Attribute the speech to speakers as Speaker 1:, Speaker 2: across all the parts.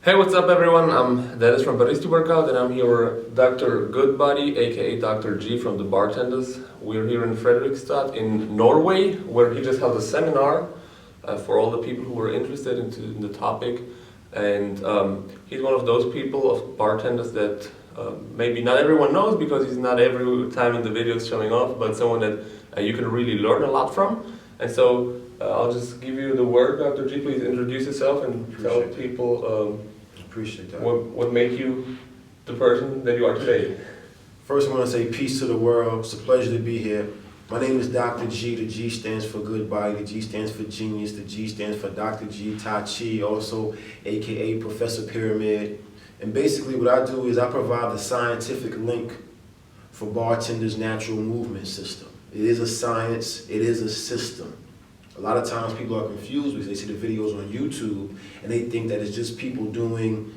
Speaker 1: Hey, what's up everyone? I'm Dennis from Barista Workout and I'm here with Dr. Goodbody, aka Dr. G from the Bartendaz. We're here in Fredrikstad in Norway, where he just held a seminar for all the people who were interested in the topic. And he's one of those people of Bartendaz that maybe not everyone knows because he's not every time in the videos showing off, but someone that you can really learn a lot from. And so I'll just give you the word, Dr. G. Please introduce yourself and tell people
Speaker 2: Appreciate that.
Speaker 1: what made you the person that you are today.
Speaker 2: First, I want to say peace to the world. It's a pleasure to be here. My name is Dr. G. The G stands for good body. The G stands for genius. The G stands for Dr. G Tai Chi, also aka Professor Pyramid. And basically what I do is I provide the scientific link for Bartendaz's natural movement system. It is a science, it is a system. A lot of times people are confused because they see the videos on YouTube and they think that it's just people doing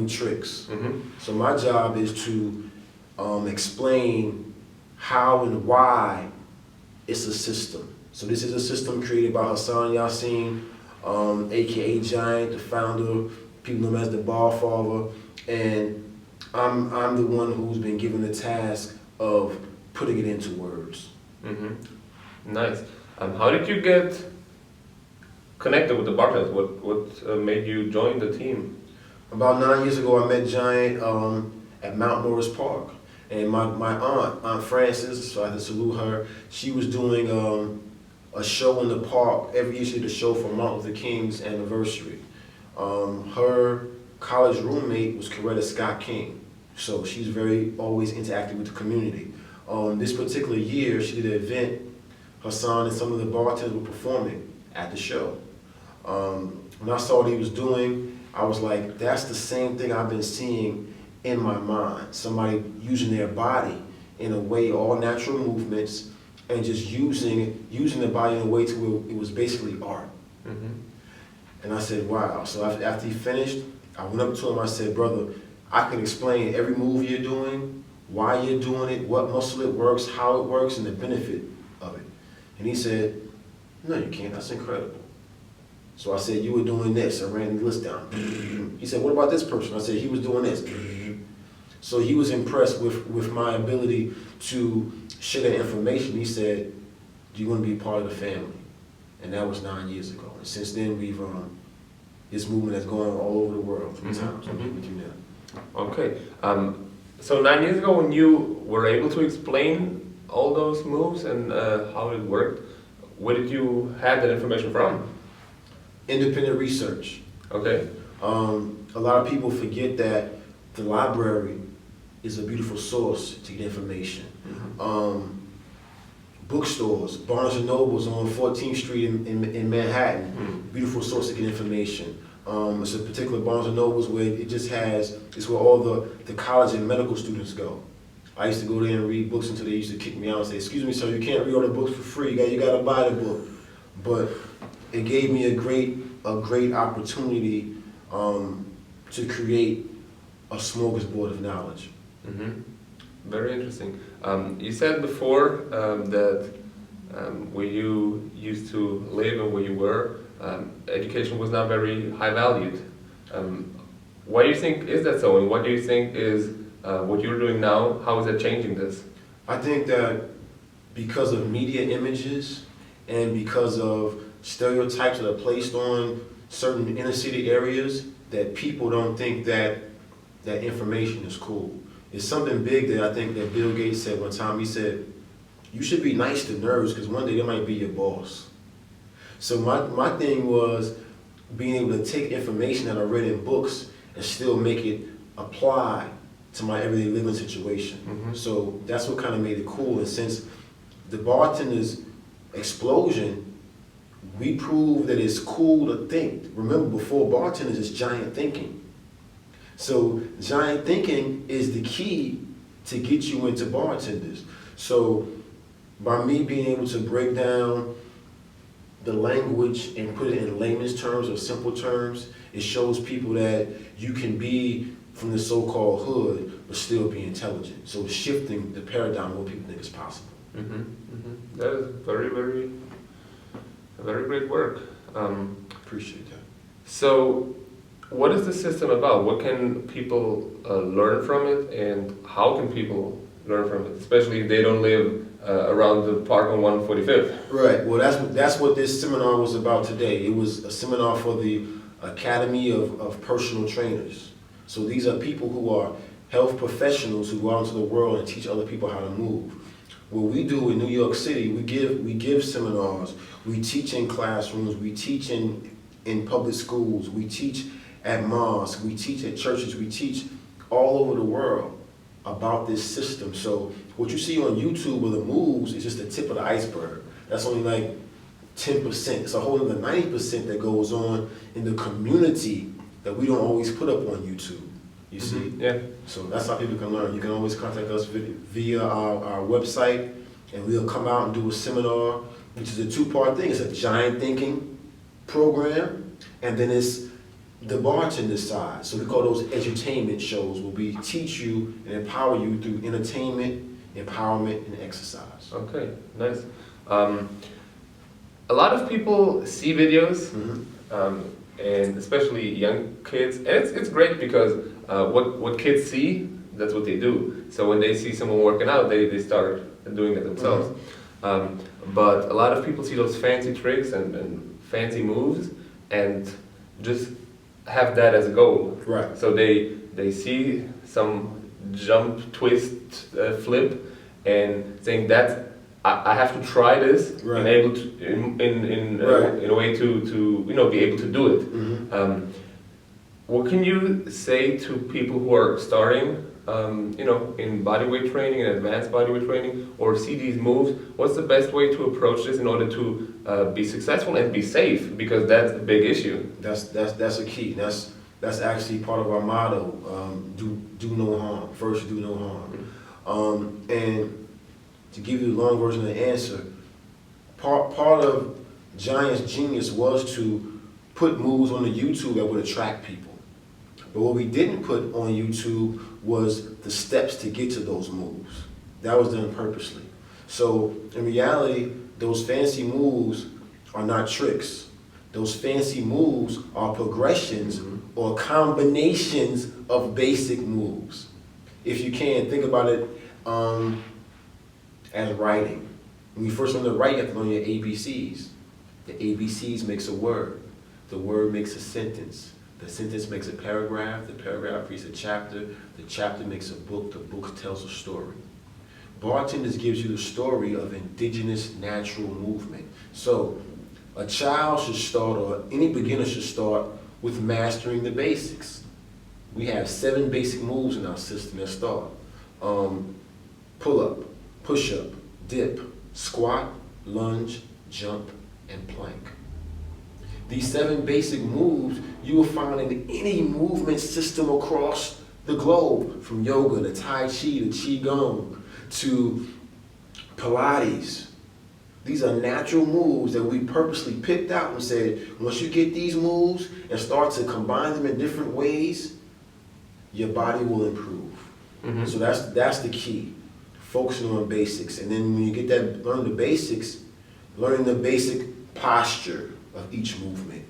Speaker 2: tricks.
Speaker 1: Mm-hmm.
Speaker 2: So my job is to explain how and why it's a system. So this is a system created by Hassan Yassin, aka Giant, the founder, people know him as the Bar Father, and I'm the one who's been given the task of putting it into words.
Speaker 1: Mm-hmm. Nice. How did you get connected with the Bartendaz? What made you join the team?
Speaker 2: About 9 years ago, I met Giant at Mount Morris Park. And my Aunt Frances, so I had to salute her, she was doing a show in the park. Every year she did a show for Martin Luther King's anniversary. Her college roommate was Coretta Scott King. So she's always interactive with the community. This particular year, she did an event. Hassan and some of the bartenders were performing at the show. When I saw what he was doing, I was like, that's the same thing I've been seeing in my mind. Somebody using their body in a way, all natural movements, and just using the body in a way to where it was basically art.
Speaker 1: Mm-hmm.
Speaker 2: And I said, wow. So after he finished, I went up to him, I said, brother, I can explain every move you're doing, why you're doing it, what muscle it works, how it works, and the benefit of it. And he said, no, you can't, that's incredible. So I said, you were doing this. I ran the list down. He said, what about this person? I said, he was doing this. So he was impressed with my ability to share that information. He said, do you want to be part of the family? And that was 9 years ago. And since then, this movement has gone all over the world 3 times. I'm here with you now.
Speaker 1: Okay. So 9 years ago, when you were able to explain all those moves and how it worked, where did you have that information from?
Speaker 2: Independent research.
Speaker 1: Okay.
Speaker 2: A lot of people forget that the library is a beautiful source to get information.
Speaker 1: Mm-hmm.
Speaker 2: Bookstores, Barnes and Nobles on 14th Street in Manhattan,
Speaker 1: Mm-hmm.
Speaker 2: beautiful source to get information. It's a particular Barnes and Nobles where it's where all the college and medical students go. I used to go there and read books until they used to kick me out and say, excuse me, sir, you can't read all the books for free. You got to buy the book. But it gave me a great opportunity to create a smorgasbord of knowledge.
Speaker 1: Mm-hmm. Very interesting. You said before that where you used to live and where you were, education was not very high valued. Why do you think is that so, and what do you think is what you're doing now? How is that changing this?
Speaker 2: I think that because of media images and because of stereotypes that are placed on certain inner city areas, that people don't think that information is cool. It's something big that I think that Bill Gates said one time. He said, you should be nice to nerds because one day they might be your boss. So my thing was being able to take information that I read in books and still make it apply to my everyday living situation.
Speaker 1: Mm-hmm.
Speaker 2: So that's what kind of made it cool. And since the Bartendaz explosion, we proved that it's cool to think. Remember, before Bartendaz, it's giant thinking. So giant thinking is the key to get you into Bartendaz. So by me being able to break down the language and put it in layman's terms or simple terms, it shows people that you can be from the so-called hood but still be intelligent. So it's shifting the paradigm of what people think is possible.
Speaker 1: Mm-hmm. Mm-hmm. That is very great work.
Speaker 2: Appreciate that.
Speaker 1: So what is the system about? What can people learn from it, and how can people learn from it, especially if they don't live around the park on 145th?
Speaker 2: Right. Well, that's what this seminar was about today. It was a seminar for the Academy of Personal Trainers. So these are people who are health professionals who go out into the world and teach other people how to move. What we do in New York City, we give seminars, we teach in classrooms, we teach in public schools, we teach at mosques, we teach at churches, we teach all over the world about this system. So what you see on YouTube with the moves is just the tip of the iceberg. That's only like 10%. It's a whole other 90% that goes on in the community that we don't always put up on YouTube. You see?
Speaker 1: Yeah.
Speaker 2: So that's how people can learn. You can always contact us via our website, and we'll come out and do a seminar, which is a two-part thing. It's a giant thinking program, and then it's the bartender side. So we call those edutainment shows, where we teach you and empower you through entertainment, empowerment, and exercise.
Speaker 1: Okay, nice. A lot of people see videos, and especially young kids, and it's great because what kids see, that's what they do. So when they see someone working out, they start doing it themselves. But a lot of people see those fancy tricks and fancy moves and just have that as a goal.
Speaker 2: Right.
Speaker 1: So they see some jump, twist, flip, and saying that I have to try this
Speaker 2: Right.
Speaker 1: and able to in a way to be able to do it. What can you say to people who are starting in bodyweight training and advanced bodyweight training, or see these moves? What's the best way to approach this in order to be successful and be safe? Because that's a big issue.
Speaker 2: That's a key. That's actually part of our motto. Do no harm. First, do no harm. And to give you the long version of the answer, part of Giant's genius was to put moves on the YouTube that would attract people. But what we didn't put on YouTube was the steps to get to those moves. That was done purposely. So in reality, those fancy moves are not tricks. Those fancy moves are progressions or combinations of basic moves. If you can, think about it as writing. When you first learn to write, you have to learn your ABCs. The ABCs makes a word. The word makes a sentence. The sentence makes a paragraph. The paragraph creates a chapter. The chapter makes a book. The book tells a story. Bartendaz gives you the story of indigenous natural movement. So a child should start, or any beginner should start, with mastering the basics. We have 7 basic moves in our system that start. Pull-up, push-up, dip, squat, lunge, jump, and plank. These 7 basic moves you will find in any movement system across the globe, from yoga to Tai Chi to Qigong to Pilates. These are natural moves that we purposely picked out and said, once you get these moves and start to combine them in different ways, your body will improve. So that's the key, focusing on basics. And then when you get that, learn the basics, learning the basic posture of each movement,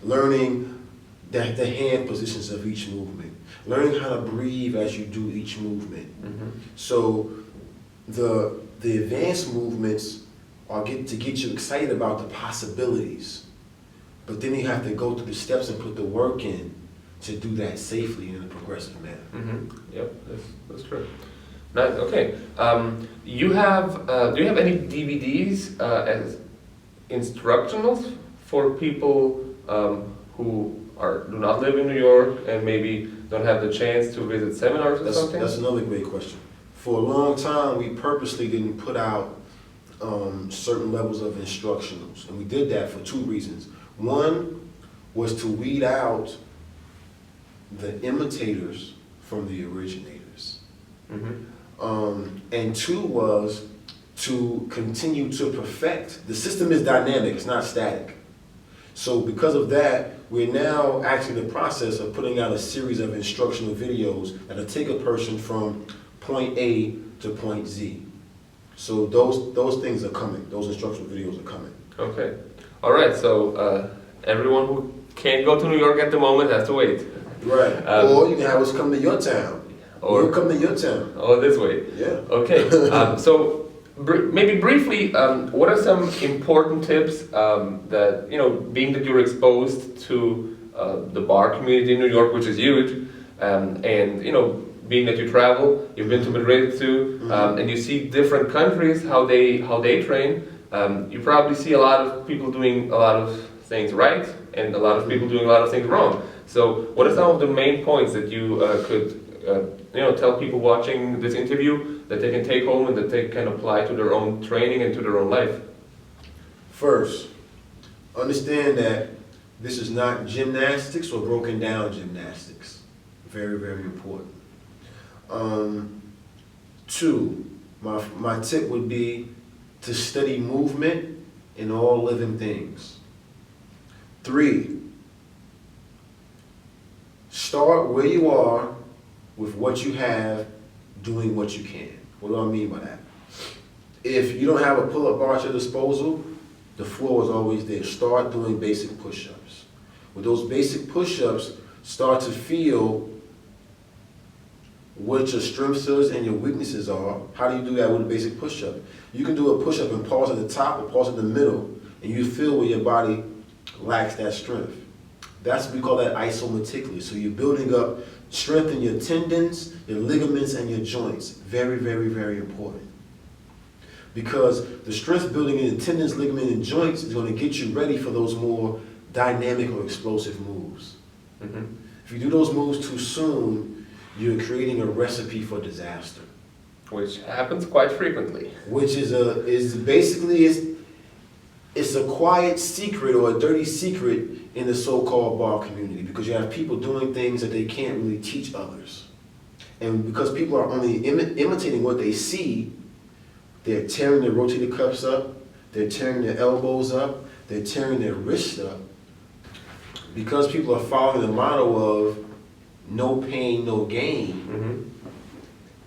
Speaker 2: learning the hand positions of each movement, learning how to breathe as you do each movement. So the advanced movements are to get you excited about the possibilities, but then you have to go through the steps and put the work in to do that safely in a progressive manner.
Speaker 1: Yep, that's true. Nice. Okay. Do you have any DVDs as instructionals for people who do not live in New York and maybe don't have the chance to visit seminars or something?
Speaker 2: That's another great question. For a long time, we purposely didn't put out certain levels of instructionals, and we did that for 2 reasons. One was to weed out the imitators from the originators. And 2 was to continue to perfect. The system is dynamic, it's not static. So because of that, we're now actually in the process of putting out a series of instructional videos that'll take a person from point A to point Z. So those things are coming. Those instructional videos are coming.
Speaker 1: Okay. All right. So everyone who can't go to New York at the moment, has to wait.
Speaker 2: Right. Or you can have us come to your town.
Speaker 1: Or
Speaker 2: we'll come to your town.
Speaker 1: Oh, this way.
Speaker 2: Yeah.
Speaker 1: Okay. So maybe briefly, what are some important tips that, being that you're exposed to the bar community in New York, which is huge, and being that you travel, you've been to Madrid too, and you see different countries how they train. You probably see a lot of people doing a lot of things right, and a lot of people doing a lot of things wrong. So, what are some of the main points that you could tell people watching this interview that they can take home and that they can apply to their own training and to their own life?
Speaker 2: First, understand that this is not gymnastics or broken down gymnastics. Very, very important. Two, my tip would be to study movement in all living things. Three, start where you are with what you have, doing what you can. What do I mean by that? If you don't have a pull-up bar at your disposal, the floor is always there. Start doing basic push-ups. With those basic push-ups, start to feel what your strengths is and your weaknesses are. How do you do that with a basic push-up? You can do a push-up and pause at the top or pause at the middle, and you feel where your body lacks that strength. That's what we call that isometrically. So you're building up strength in your tendons, your ligaments, and your joints. Very, very, very important. Because the strength building in the tendons, ligaments, and joints is going to get you ready for those more dynamic or explosive moves. If you do those moves too soon, you're creating a recipe for disaster.
Speaker 1: Which happens quite frequently.
Speaker 2: Which is basically it's a quiet secret or a dirty secret in the so-called bar community, because you have people doing things that they can't really teach others. And because people are only imitating what they see, they're tearing their rotator cuffs up, they're tearing their elbows up, they're tearing their wrists up. Because people are following the model of no pain, no gain,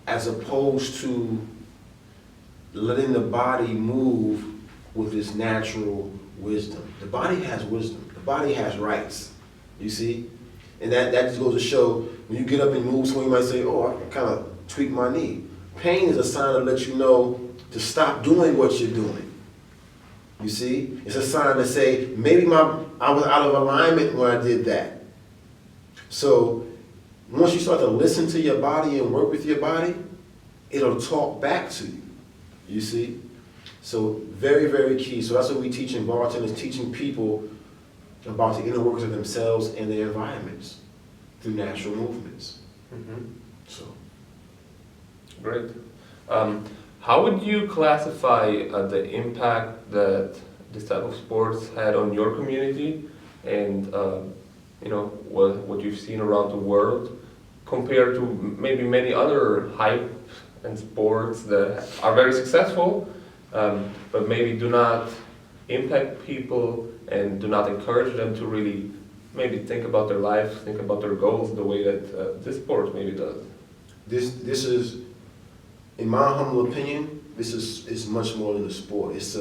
Speaker 2: as opposed to letting the body move with its natural wisdom. The body has wisdom. The body has rights, you see? And that just goes to show, when you get up and move, someone might say, oh, I kind of tweaked my knee. Pain is a sign to let you know to stop doing what you're doing. You see? It's a sign to say, maybe I was out of alignment when I did that. So once you start to listen to your body and work with your body, it'll talk back to you. You see? So very, very key. So that's what we teach in Bartendaz, teaching people about the inner workings of themselves and their environments through natural movements. So,
Speaker 1: great. How would you classify the impact that this type of sports had on your community, and what you've seen around the world, compared to maybe many other hype and sports that are very successful, but maybe do not impact people and do not encourage them to really maybe think about their life, think about their goals the way that this sport maybe does?
Speaker 2: This is, in my humble opinion, this is much more than a sport. It's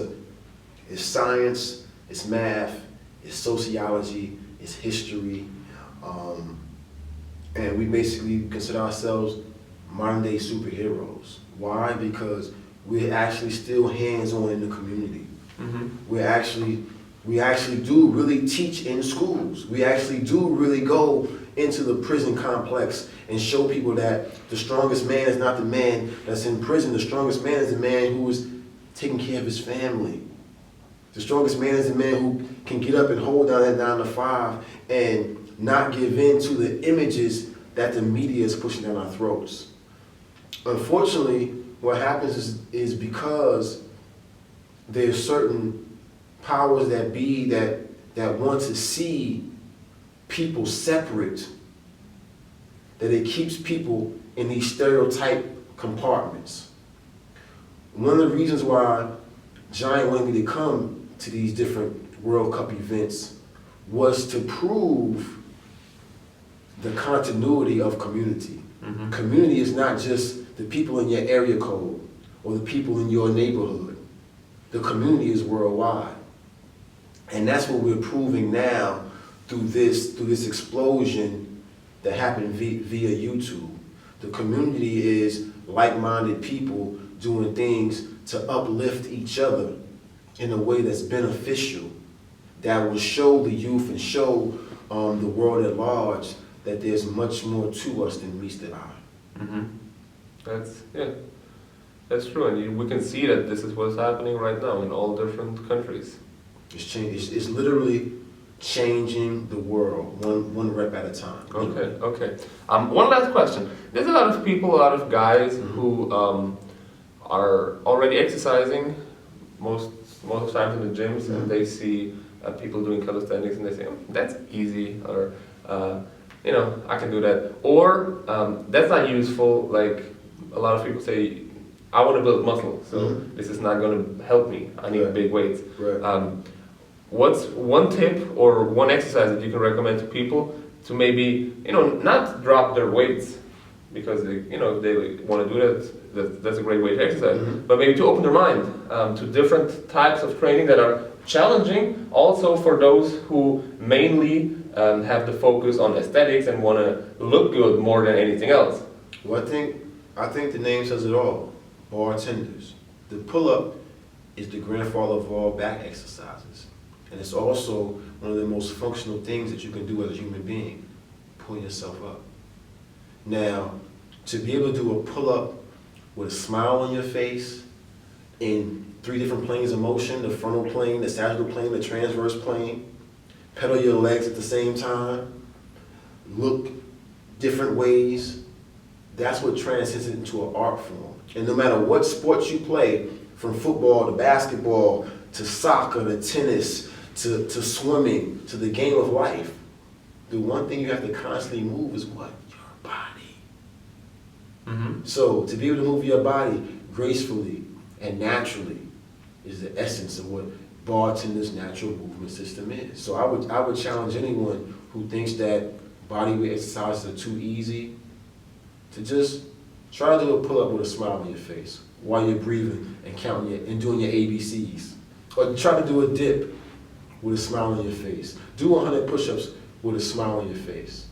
Speaker 2: science, it's math, it's sociology, it's history, and we basically consider ourselves modern day superheroes. Why? Because we're actually still hands-on in the community. We actually do really teach in schools. We actually do really go into the prison complex and show people that the strongest man is not the man that's in prison. The strongest man is the man who is taking care of his family. The strongest man is the man who can get up and hold down that 9 to 5 and not give in to the images that the media is pushing down our throats. Unfortunately, what happens is because there's certain powers that be that want to see people separate, that it keeps people in these stereotype compartments. One of the reasons why Giant wanted me to come to these different World Cup events was to prove the continuity of community. Community is not just the people in your area code or the people in your neighborhood. The community is worldwide. And that's what we're proving now through this explosion that happened via YouTube. The community is like-minded people doing things to uplift each other in a way that's beneficial, that will show the youth and show the world at large that there's much more to us than meets the eye.
Speaker 1: Mm-hmm. That's true, and we can see that this is what's happening right now in all different countries.
Speaker 2: It's literally changing the world, one rep at a time.
Speaker 1: Okay. One last question. There's a lot of people, a lot of guys who are already exercising most of the time in the gyms, and they see people doing calisthenics, and they say, that's easy, or I can do that, or that's not useful. Like a lot of people say, I want to build muscle, so this is not going to help me. I need big weights.
Speaker 2: Right.
Speaker 1: What's one tip or one exercise that you can recommend to people to maybe, not drop their weights because they want to do that? That's a great way to exercise. But maybe to open their mind to different types of training that are challenging, also for those who mainly have the focus on aesthetics and want to look good more than anything else.
Speaker 2: Well, I think the name says it all. Bartendaz. The pull-up is the grandfather of all back exercises. And it's also one of the most functional things that you can do as a human being. Pull yourself up. Now, to be able to do a pull-up with a smile on your face in 3 different planes of motion, the frontal plane, the sagittal plane, the transverse plane, pedal your legs at the same time, look different ways, that's what transcends it into an art form. And no matter what sports you play, from football to basketball to soccer to tennis to swimming to the game of life, the one thing you have to constantly move is what? Your body. So to be able to move your body gracefully and naturally is the essence of what Bartendaz's natural movement system is. So I would challenge anyone who thinks that bodyweight exercises are too easy to just try to do a pull-up with a smile on your face while you're breathing and counting and doing your ABCs. Or try to do a dip with a smile on your face. Do 100 push-ups with a smile on your face.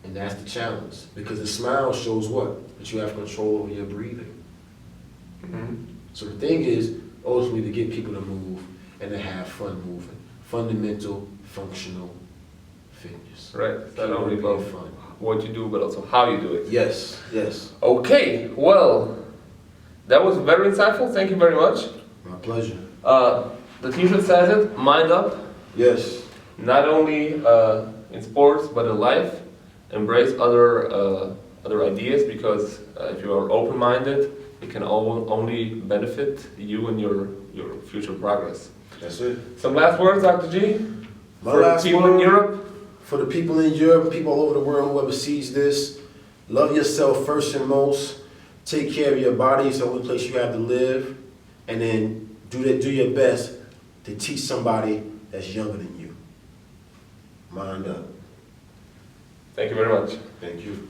Speaker 2: And that's the challenge, because the smile shows what? That you have control over your breathing. So the thing is, ultimately, to get people to move and to have fun moving. Fundamental, functional fitness.
Speaker 1: Right. It's not only about fun, what you do, but also how you do it.
Speaker 2: Yes.
Speaker 1: Okay, well, that was very insightful. Thank you very much.
Speaker 2: My pleasure.
Speaker 1: The t-shirt says it, mind up.
Speaker 2: Yes.
Speaker 1: Not only in sports, but in life. Embrace other ideas, because if you are open-minded, it can only benefit you and your future progress.
Speaker 2: That's it.
Speaker 1: Some last words, Dr. G?
Speaker 2: For the people
Speaker 1: in Europe?
Speaker 2: For the people in Europe, people all over the world, whoever sees this, love yourself first and most. Take care of your body. It's the only place you have to live. And then do your best to teach somebody that's younger than you. Mind up.
Speaker 1: Thank you very much.
Speaker 2: Thank you.